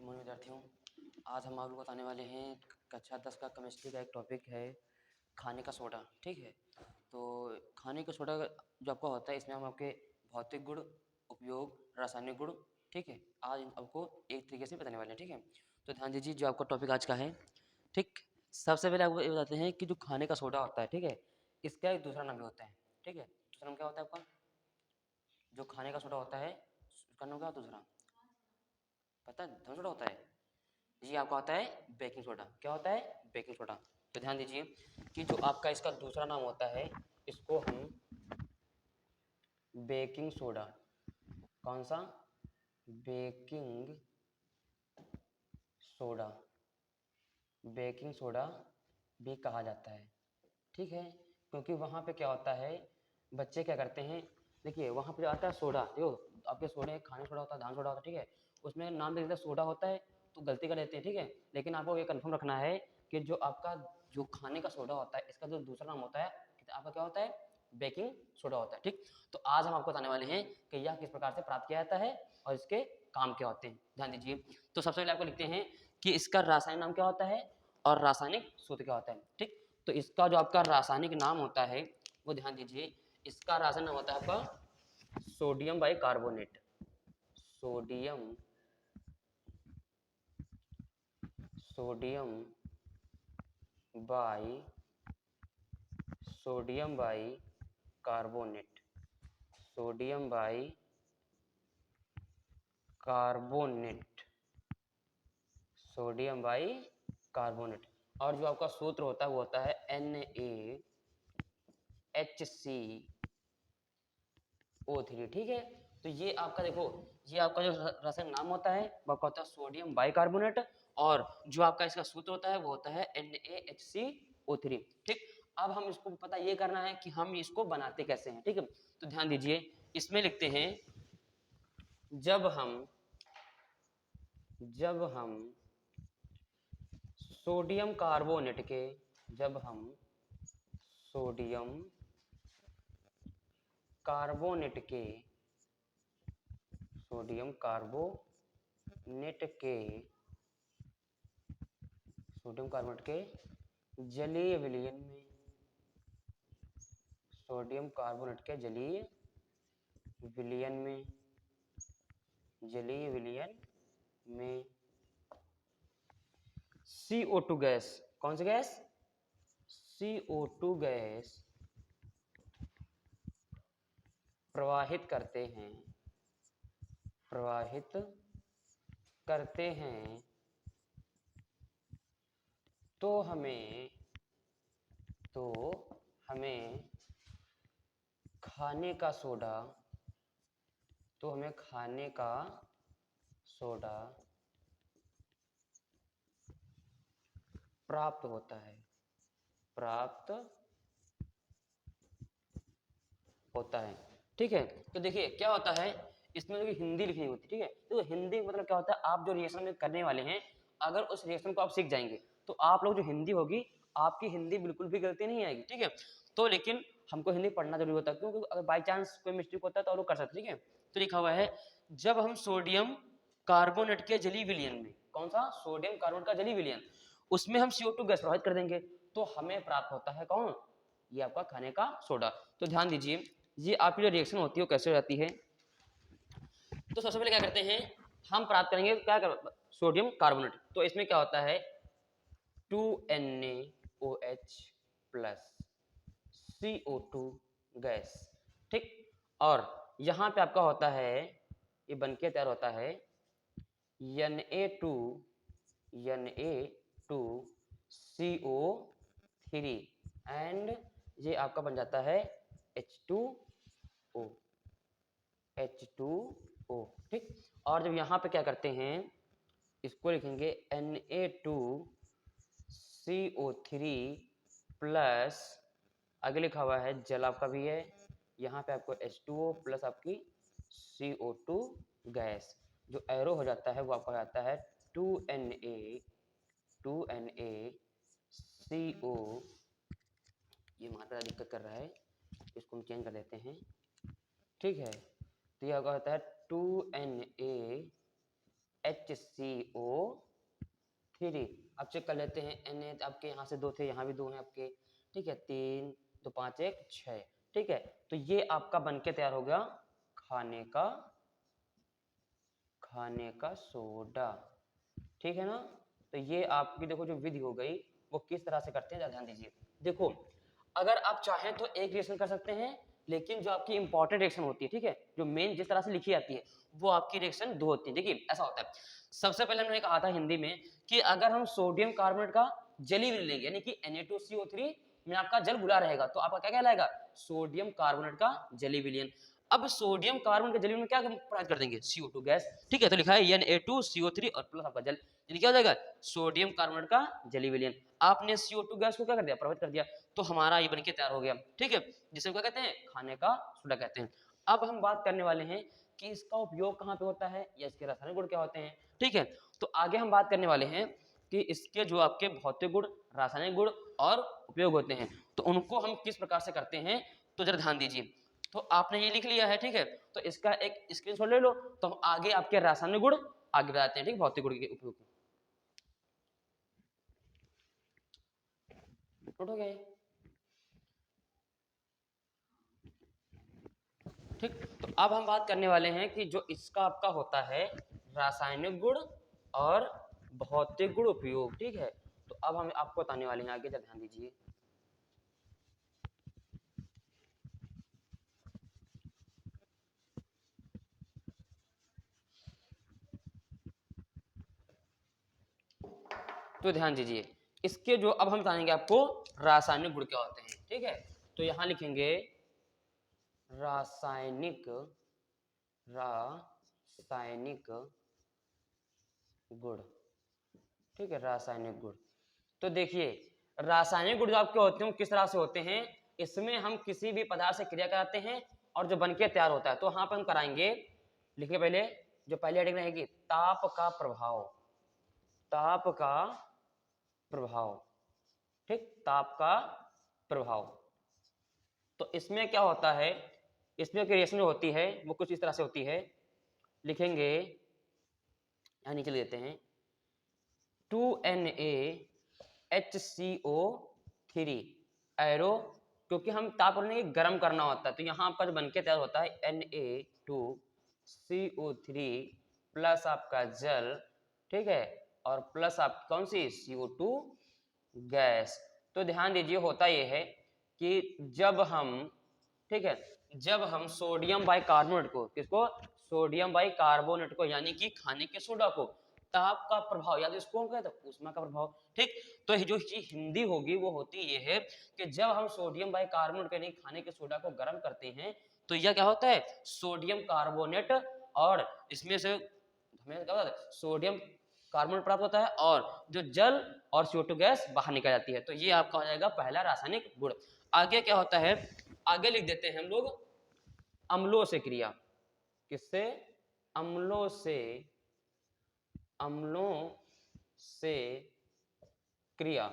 Morning विद्यार्थियों, आज हम आप लोग बताने वाले हैं कक्षा 10 का केमिस्ट्री का एक टॉपिक है खाने का सोडा। ठीक है, तो खाने का सोडा जो आपका होता है इसमें हम आपके भौतिक गुण, उपयोग, रासायनिक गुण, ठीक है, आज आपको एक तरीके से बताने वाले हैं। ठीक है, तो ध्यान दीजिए जो आपका टॉपिक आज का है। ठीक, सबसे पहले आपको ये बताते हैं कि जो खाने का सोडा होता है, ठीक है, इसका एक दूसरा नाम भी होता है। ठीक है, दूसरा नाम क्या होता है आपका? जो खाने का सोडा होता है उसका नाम क्या होता है दूसरा? पता है? धन सोडा होता है। ये आपका होता है बेकिंग सोडा। क्या होता है? Baking soda. तो ध्यान दीजिए कि जो आपका इसका दूसरा नाम होता है इसको हम बेकिंग सोडा, कौन सा? बेकिंग सोडा, बेकिंग सोडा भी कहा जाता है। ठीक है, क्योंकि वहाँ पे क्या होता है, बच्चे क्या करते हैं, देखिए वहाँ पे आता है सोडा, जो आपके सोडे खाने सोडा होता है, धान सोडा होता है, ठीक है, उसमें नाम लिखता है सोडा होता है तो गलती कर देते हैं। ठीक है, लेकिन आपको ये कंफर्म रखना है कि जो आपका जो खाने का सोडा होता है इसका जो दूसरा नाम होता है आपका क्या होता है? बेकिंग सोडा होता है। ठीक, तो आज हम आपको बताने वाले हैं कि यह किस प्रकार से प्राप्त किया जाता है और इसके काम क्या होते हैं। ध्यान दीजिए, तो सबसे पहले आपको लिखते हैं कि इसका रासायनिक नाम क्या होता है और रासायनिक सूत्र क्या होता है। ठीक, तो इसका जो आपका रासायनिक नाम होता है वो ध्यान दीजिए, इसका रासायनिक नाम होता है आपका sodium bicarbonate. Sodium sodium by sodium by carbonate, sodium by carbonate, sodium by carbonate. और जो आपका सूत्र होता है वो होता है NaHCO3। ठीक है, तो ये आपका देखो, ये आपका जो रासायनिक नाम होता है वो आपका होता है सोडियम बाइकार्बोनेट, और जो आपका इसका सूत्र होता है वो होता है NaHCO3। ठीक, अब हम इसको पता ये करना है कि हम इसको बनाते कैसे हैं। ठीक है, तो ध्यान दीजिए, इसमें लिखते हैं जब हम सोडियम कार्बोनेट के जब हम सोडियम कार्बोनेट के सोडियम कार्बोनेट के सोडियम कार्बोनेट के जलीय विलयन में, सोडियम कार्बोनेट के जलीय विलयन में, जलीय विलयन में CO2 गैस, कौन सी गैस? CO2 गैस प्रवाहित करते हैं, प्रवाहित करते हैं, तो हमें खाने का सोडा, तो हमें खाने का सोडा प्राप्त होता है, प्राप्त होता है। ठीक है, तो देखिए क्या होता है, इसमें जो हिंदी लिखनी होती है। ठीक है, तो हिंदी मतलब क्या होता है, आप जो रिएक्शन में करने वाले हैं अगर उस रिएक्शन को आप सीख जाएंगे तो आप लोग जो हिंदी होगी आपकी हिंदी बिल्कुल भी गलती नहीं आएगी। ठीक है, तो लेकिन हमको हिंदी पढ़ना जरूरी होता है, क्योंकि अगर बाई चांस कोई मिस्टेक होता है तो लोग कर सकते। ठीक है, तो लिखा हुआ है जब हम सोडियम कार्बोनेट के जलीय विलयन में, कौन सा? सोडियम कार्बोनेट का जलीय विलयन, उसमें हम CO2 गैस प्रभावित कर देंगे तो हमें प्राप्त होता है कौन? ये आपका खाने का सोडा। तो ध्यान दीजिए, ये आपकी जो रिएक्शन होती है वो कैसे हो जाती है। तो सबसे पहले क्या करते हैं, हम प्राप्त करेंगे क्या सोडियम कार्बोनेट। तो इसमें क्या होता है 2NaOH प्लस CO2 गैस। ठीक, और यहाँ पे आपका होता है, ये बनके तैयार होता है Na2CO3 एंड ये आपका बन जाता है H2O। ठीक, और जब यहाँ पे क्या करते हैं इसको लिखेंगे Na2CO3 प्लस, आगे लिखा हुआ है जल आपका भी है, यहाँ पे आपको H2O प्लस आपकी CO2 गैस, जो एरो हो जाता है वो आपका आता है 2Na CO, ये मात्रा दिक्कत कर रहा है, इसको हम चेंज कर देते हैं। ठीक है, तो यह होता है 2Na HCO3। अब चेक कर लेते हैं Na आपके यहाँ से 2 थे, यहाँ भी 2 हैं आपके, ठीक है, 3 2 5 1 6, ठीक है। तो ये आपका बनके तैयार हो गया खाने का सोडा, ठीक है ना। तो ये आपकी देखो जो विधि हो गई वो किस तरह से करते हैं, ध्यान दीजिए। देखो अगर आप चाहें तो एक रिएक्शन कर सकते हैं, लेकिन जो आपकी इंपॉर्टेंट रिएक्शन होती है, ठीक है, जो मेन जिस तरह से लिखी जाती है वो आपकी रिएक्शन 2 होती है। देखिए ऐसा होता है, सबसे पहले हमने कहा था हिंदी में कि अगर हम सोडियम कार्बोनेट का जली विलयन लेंगे, यानी कि Na2CO3 में आपका जल घुला रहेगा, तो आपका क्या कहलाएगा, सोडियम कार्बोनेट का जली विलयन। अब सोडियम कार्बन के जल में क्या प्रभावित कर देंगे, CO2 गैस, ठीक है। तो लिखा है Na2CO3 और प्लस आपका जल, यानी क्या हो जाएगा, सोडियम कार्बोनेट का जली विलयन। आपने CO2 गैस को क्या कर दिया, प्रभावित कर दिया, तो हमारा ये बनके तैयार हो गया, ठीक है, जिसे क्या कहते हैं, खाने का सोडा कहते हैं। अब हम बात करने वाले हैं कि इसका उपयोग कहाँ पे होता है या इसके रासायनिक गुण क्या होते हैं, ठीक है। तो आगे हम बात करने वाले हैं कि इसके जो आपके भौतिक गुण, रासायनिक गुण और उपयोग होते हैं, तो उनको हम किस प्रकार से करते हैं, तो जरा ध्यान दीजिए। तो आपने ये लिख लिया है, ठीक है, तो इसका एक स्क्रीनशॉट ले लो, तो हम आगे आपके रासायनिक गुण आगे बताते हैं, ठीक, भौतिक गुण के उपयोग। हो गए, ठीक। तो अब हम बात करने वाले हैं कि जो इसका आपका होता है रासायनिक गुण और भौतिक गुण उपयोग, ठीक है। तो अब हम आपको बताने वाले हैं आगे, जरा ध्यान दीजिए। तो ध्यान दीजिए, इसके जो अब हम बताएंगे आपको रासायनिक गुण क्या होते हैं, ठीक है। तो यहां लिखेंगे रासायनिक गुण, ठीक है, रासायनिक गुण। तो देखिए रासायनिक गुण जो आपके होते हैं वो किस तरह से होते हैं, इसमें हम किसी भी पदार्थ से क्रिया कराते हैं और जो बनके तैयार होता है, तो वहां पर हम कराएंगे, लिखिए पहले, जो पहले हेडिंग रहेगी ताप का प्रभाव, ठीक, ताप का प्रभाव। तो इसमें क्या होता है, इसमें रिएक्शन जो होती है वो कुछ इस तरह से होती है, लिखेंगे यहां नीचे देते हैं 2NaHCO3 एरो, क्योंकि हम ताप करने के गर्म करना होता है, तो यहाँ आपका जो बनके तैयार होता है Na2CO3 प्लस आपका जल, ठीक है, और प्लस आप कौन सी CO2 गैस। तो ध्यान दीजिए होता यह है कि जब हम, ठीक है, जब हम सोडियम बाइकार्बोनेट को, किसको, सोडियम बाइकार्बोनेट को, यानी कि खाने के सोडा को ताप का प्रभाव, याद इसको हम कहते हैं ऊष्मा का प्रभाव, ठीक। तो जो चीज हिंदी होगी वो होती ये है कि जब हम सोडियम बाइकार्बोनेट यानी खाने के सोडा को गर्म करते हैं, तो यह क्या होता है, सोडियम कार्बोनेट, और इसमें से हमें क्या होता है, सोडियम कार्बोनेट प्राप्त होता है और जो जल और CO2 गैस बाहर निकल जाती है। तो ये आपका हो जाएगा पहला रासायनिक गुण। आगे क्या होता है, आगे लिख देते हैं हम लोग अम्लों से क्रिया, किससे, अम्लों से क्रिया,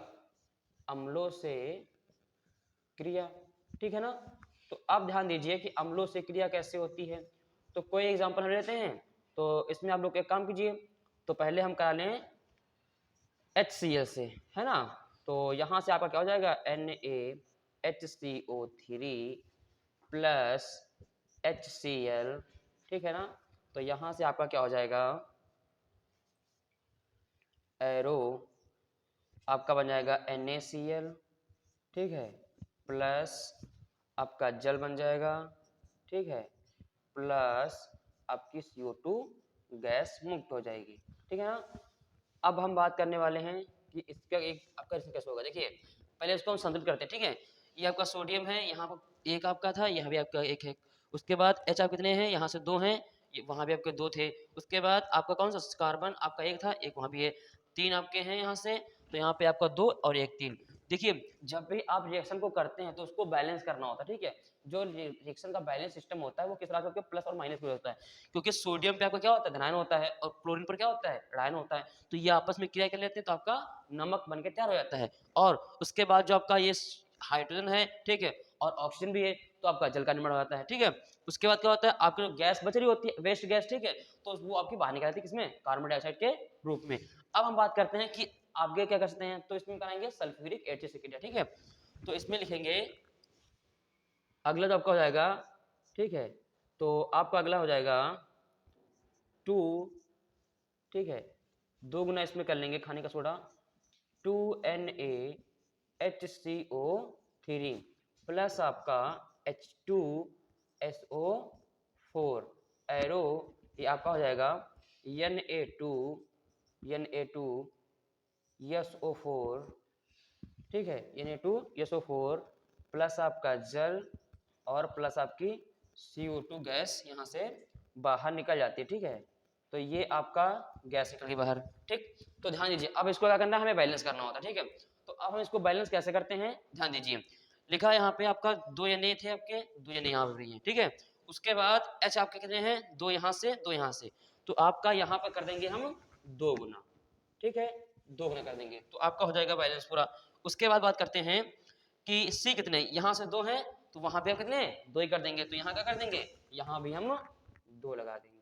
ठीक है ना। तो अब ध्यान दीजिए कि अम्लों से क्रिया कैसे होती है। तो कोई एग्जांपल हम लेते हैं, तो इसमें आप लोग एक काम कीजिए, तो पहले हम करा लें HCl से, है ना। तो यहां से आपका क्या हो जाएगा, NaHCO3 प्लस HCl, ठीक है ना। तो यहां से आपका क्या हो जाएगा, एरो आपका बन जाएगा NaCl, ठीक है, प्लस आपका जल बन जाएगा, ठीक है, प्लस आपकी CO2 गैस मुक्त हो जाएगी, ठीक है ना। अब हम बात करने वाले हैं कि इसका एक आपका रिएक्शन कैसे होगा। देखिए पहले इसको हम संतुलित करते हैं, ठीक है, ये आपका सोडियम है, यहाँ पर एक आपका था, यहाँ भी आपका एक है, उसके बाद H आप कितने हैं, यहाँ से 2 हैं, वहाँ भी आपके 2 थे, उसके बाद आपका कौन सा कार्बन आपका 1 था, एक वहाँ भी है, 3 आपके हैं यहाँ से, तो यहाँ पे आपका 2 और 1 3। देखिए जब भी आप रिएक्शन को करते हैं तो उसको बैलेंस करना होता है, ठीक है। जो रिएक्शन का बैलेंस सिस्टम होता है वो किस तरह से प्लस और माइनस में होता है, क्योंकि सोडियम पे आपका क्या होता है, धनायन होता है, और क्लोरीन पर क्या होता है, ऋणायन होता है। तो ये आपस में क्रिया कर लेते हैं तो आपका नमक बनकर तैयार हो जाता है। और उसके बाद जो आपका ये हाइड्रोजन है, ठीक है, और ऑक्सीजन भी है, तो आपका जल का निर्माण हो जाता है, ठीक है। उसके बाद क्या होता है, आपकी जो गैस बच रही होती है, वेस्ट गैस, ठीक है, तो वो आपकी बाहर निकल जाती है, किसमें, कार्बन डाइऑक्साइड के रूप में। अब हम बात करते हैं कि आगे क्या कर सकते हैं, तो इसमें कराएंगे सल्फ्यूरिक एसिड की क्रिया, ठीक है। तो इसमें लिखेंगे, अगला जो आपका हो जाएगा, ठीक है, तो आपका अगला हो जाएगा 2, ठीक है, 2 गुना इसमें कर लेंगे खाने का सोडा, 2NaHCO3 प्लस आपका H2SO4 एरो, ये आपका हो जाएगा Na2SO4, ठीक है, Na2SO4 प्लस आपका जल और प्लस आपकी CO2 गैस यहाँ से बाहर निकल जाती है, ठीक है। तो ये आपका गैस निकल गई बाहर, ठीक। तो ध्यान दीजिए, अब इसको क्या करना है, हमें बैलेंस करना होता है, ठीक है। तो अब हम इसको बैलेंस कैसे करते हैं, ध्यान दीजिए, लिखा है यहाँ पे आपका 2 Na थे, आपके 2 Na यहाँ पे हैं, ठीक है। उसके बाद H आपके कितने हैं, 2 यहाँ से 2 यहाँ से, तो आपका यहाँ पर कर देंगे हम 2 गुना, ठीक है, 2 गुना कर देंगे, तो आपका हो जाएगा बैलेंस पूरा। उसके बाद बात करते हैं कि C कितने, यहाँ से 2 हैं, तो वहां पे कितने 2 ही कर देंगे, तो यहाँ क्या कर देंगे, यहाँ भी हम 2 लगा देंगे,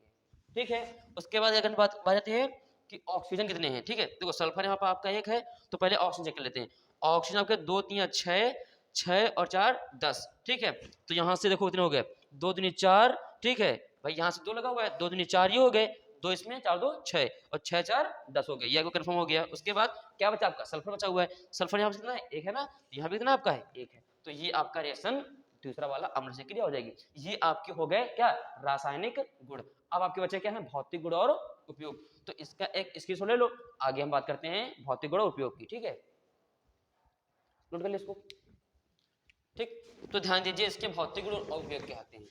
ठीक है। उसके बाद अगर बात आती है कि ऑक्सीजन कितने हैं, ठीक है, देखो सल्फर यहाँ पर आपका 1 है, तो पहले ऑक्सीजन चेक कर लेते हैं। ऑक्सीजन आपके 2 3 6, 6 और 4 10, ठीक है। तो यहाँ से देखो कितने हो गए, 2 दूनी 4, ठीक है भाई, यहाँ से 2 लगा हुआ है, 2 दूनी 4 ये हो गए, 2 इसमें, 4 2 6 और 6 4 10 हो गए, ये कंफर्म हो गया। उसके बाद क्या बचा आपका, सल्फर बचा हुआ है, सल्फर यहाँ पे कितना है, 1 है ना, यहाँ भी कितना आपका है, 1 है, तो ये आपका रिएक्शन दूसरा वाला अम्ल से क्रिया हो जाएगी। ये आपके हो गए क्या, रासायनिक गुण। अब आपके बचे क्या है, भौतिक गुण और उपयोग। तो इसका एक स्क्रीनशॉट ले लो, आगे हम बात करते हैं भौतिक गुण और उपयोग की, ठीक है, नोट कर ले इसको, ठीक। तो ध्यान दीजिए, इसके भौतिक गुण और उपयोग क्या आते हैं।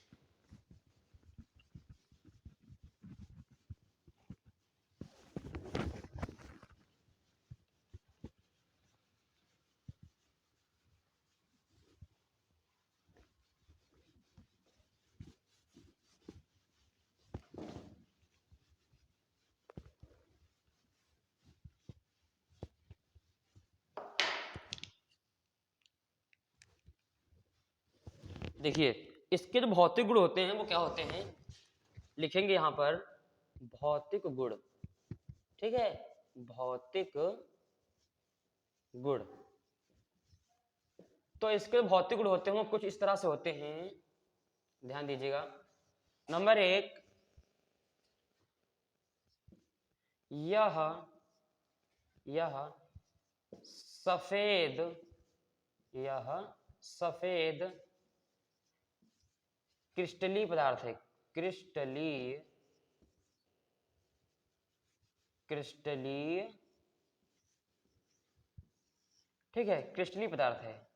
देखिए, इसके जो भौतिक गुण होते हैं वो क्या होते हैं, लिखेंगे यहां पर भौतिक गुण, ठीक है, भौतिक गुण। तो इसके भौतिक गुण होते हैं वो कुछ इस तरह से होते हैं, ध्यान दीजिएगा। नंबर 1, यह सफेद, यह सफेद क्रिस्टलीय पदार्थ है, क्रिस्टलीय ठीक है, क्रिस्टलीय पदार्थ है।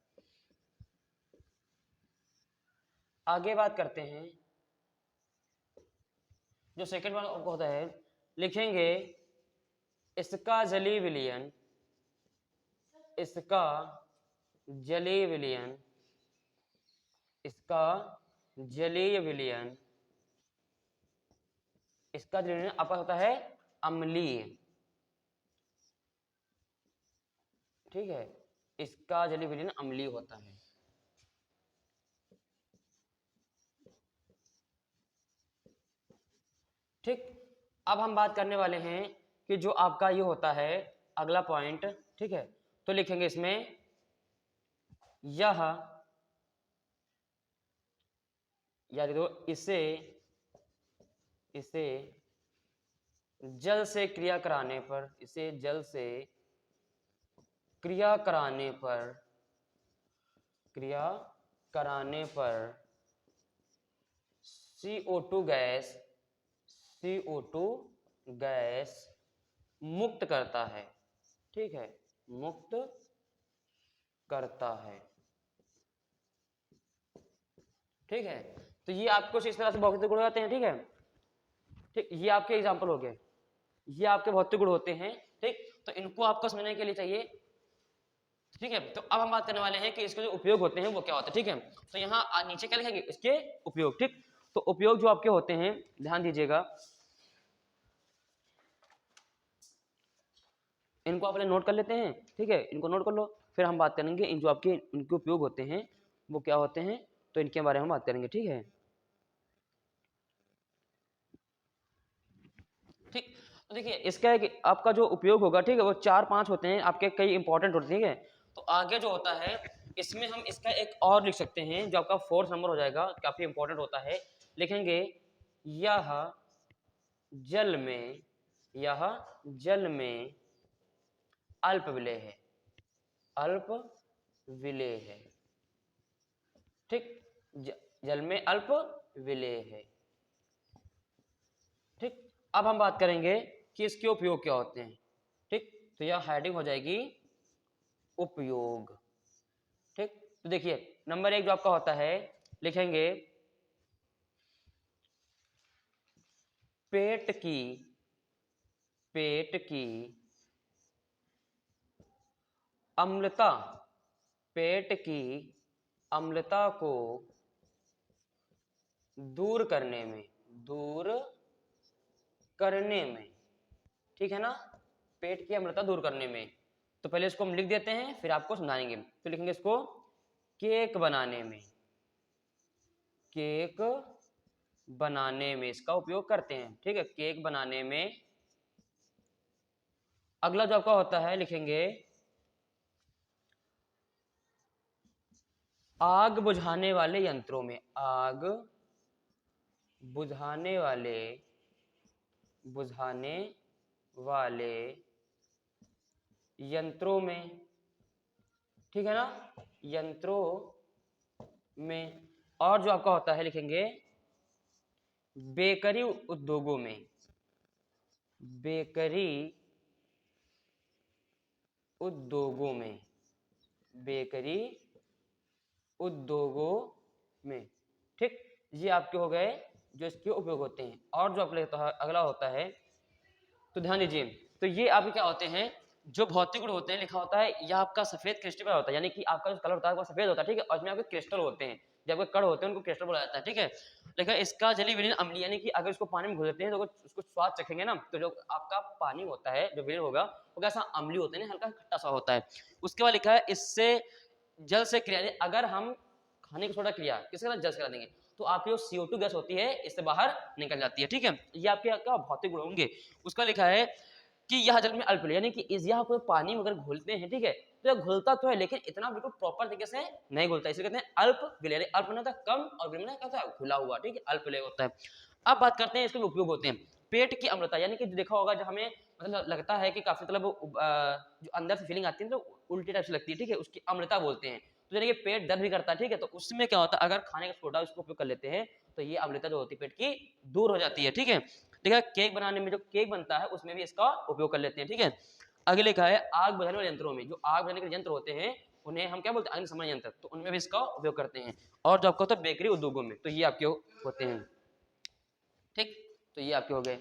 आगे बात करते हैं, जो सेकंड वाला होता है, लिखेंगे इसका जलीय विलयन, इसका जलीय विलयन, इसका जलीय विलयन, इसका जलीय विलयन आपका होता है अम्लीय, ठीक है, इसका जलीय विलयन अम्लीय होता है। ठीक, अब हम बात करने वाले हैं कि जो आपका ये होता है अगला पॉइंट, ठीक है, तो लिखेंगे इसमें यह, या देखो इसे जल से क्रिया कराने पर, इसे जल से क्रिया कराने पर CO2 गैस मुक्त करता है, ठीक है, मुक्त करता है, ठीक है। तो ये आपको इस तरह से भौतिक गुण होते हैं, ठीक है, ठीक, ये आपके एग्जांपल हो गए, ये आपके भौतिक गुण होते हैं, ठीक। तो इनको आपको समझने के लिए चाहिए, ठीक है। तो अब हम बात करने वाले हैं कि इसके जो उपयोग होते हैं वो क्या होते हैं, ठीक है। तो यहाँ नीचे क्या लिखेंगे, इसके उपयोग, ठीक। तो उपयोग जो आपके होते हैं, ध्यान दीजिएगा, इनको आप पहले नोट कर लेते हैं, ठीक है, इनको नोट कर लो, फिर हम बात करेंगे इन जो आपके इनके उपयोग होते हैं वो क्या होते हैं तो इनके बारे में बात करेंगे, ठीक है। ठीक, तो देखिए इसका है कि आपका जो उपयोग होगा, ठीक है, वो 4-5 होते हैं आपके, कई इंपॉर्टेंट होते हैं, ठीक है। तो आगे जो होता है इसमें हम इसका एक और लिख सकते हैं जो आपका 4th नंबर हो जाएगा, काफी इंपॉर्टेंट होता है। लिखेंगे यह जल में, यह जल में अल्प विलेय है, अल्प विलेय है, ठीक, जल में अल्प विलेय है, ठीक। अब हम बात करेंगे कि इसके उपयोग क्या होते हैं, ठीक। तो यह हेडिंग हो जाएगी उपयोग, ठीक। तो देखिए नंबर 1 जो आपका होता है, लिखेंगे पेट की, पेट की अम्लता, पेट की अम्लता को दूर करने में, दूर करने में, ठीक है ना, पेट की अम्लता दूर करने में। तो पहले इसको हम लिख देते हैं, फिर आपको समझाएंगे। तो लिखेंगे इसको केक बनाने में, केक बनाने में इसका उपयोग करते हैं, ठीक है, केक बनाने में। अगला जो आपका होता है, लिखेंगे आग बुझाने वाले यंत्रों में, आग बुझाने वाले, बुझाने वाले यंत्रों में, ठीक है ना, यंत्रों में। और जो आपका होता है, लिखेंगे बेकरी उद्योगों में, बेकरी उद्योगों में, बेकरी उद्योगों में, ठीक। ये आपके हो गए जो इसके उपयोग होते हैं। और जो आपका अगला होता है, तो ध्यान दीजिए, तो ये आपके क्या होते हैं, जो भौतिक गुण होते हैं, लिखा होता है यह आपका सफेद क्रिस्टल होता है, यानी कि आपका जो कलर होता है वो सफेद होता है, ठीक है, और इसमें आपके क्रिस्टल होते हैं, जब आपके कण होते हैं उनको क्रिस्टल बोला जाता है, ठीक है। लेकिन इसका जलीय विलीन अम्लीय, यानी कि अगर इसको पानी में घोल देते हैं तो उसको स्वाद चखेंगे ना, तो जो आपका पानी होता है जो विलीन होगा वो कैसा अम्लीय होता है, हल्का खट्टा सा होता है। उसके बाद लिखा है इससे जल से क्रिया, अगर हम खाने की सोडा क्रिया किसके साथ, जल से करा देंगे, तो आपकी जो CO2 गैस होती है इससे बाहर निकल जाती है, ठीक है। ये आपके क्या भौतिक गुण होंगे। उसका लिखा है कि यह जल में अल्प विलेय, यानी कि यह कोई पानी में अगर घोलते हैं, ठीक है, तो यह घुलता तो है लेकिन इतना बिल्कुल प्रॉपर तरीके से नहीं घुलता, इसलिए कहते हैं अल्प विलेय। अल्प होता है कम और विलेय क्या होता है, घुला हुआ, ठीक है, अल्प विलेय होता है। अब बात करते हैं इसके उपयोग होते हैं। पेट की अम्लता, यानी कि देखा होगा जब हमें मतलब लगता है कि काफी मतलब जो अंदर से फीलिंग आती है तो उल्टी टाइप से लगती है, ठीक है, उसकी अम्लता बोलते हैं। तो यानी कि पेट दर्द भी करता है, ठीक है, तो उसमें क्या होता है, अगर खाने का सोडा उसको उपयोग कर लेते हैं तो ये अम्लता जो होती है पेट की दूर हो जाती है, ठीक है। देखा केक बनाने में जो केक बनता है उसमें भी इसका उपयोग कर लेते हैं, ठीक है। आगे लिखा है आग बुझाने वाले यंत्रों में, जो आग बुझाने के यंत्र होते हैं उन्हें हम क्या बोलते हैं, अग्निशमन यंत्र, तो उनमें भी इसका उपयोग करते हैं। और जो आपका होता है बेकरी उद्योगों में, तो ये आपके होते हैं, ठीक। तो ये आपके हो गए।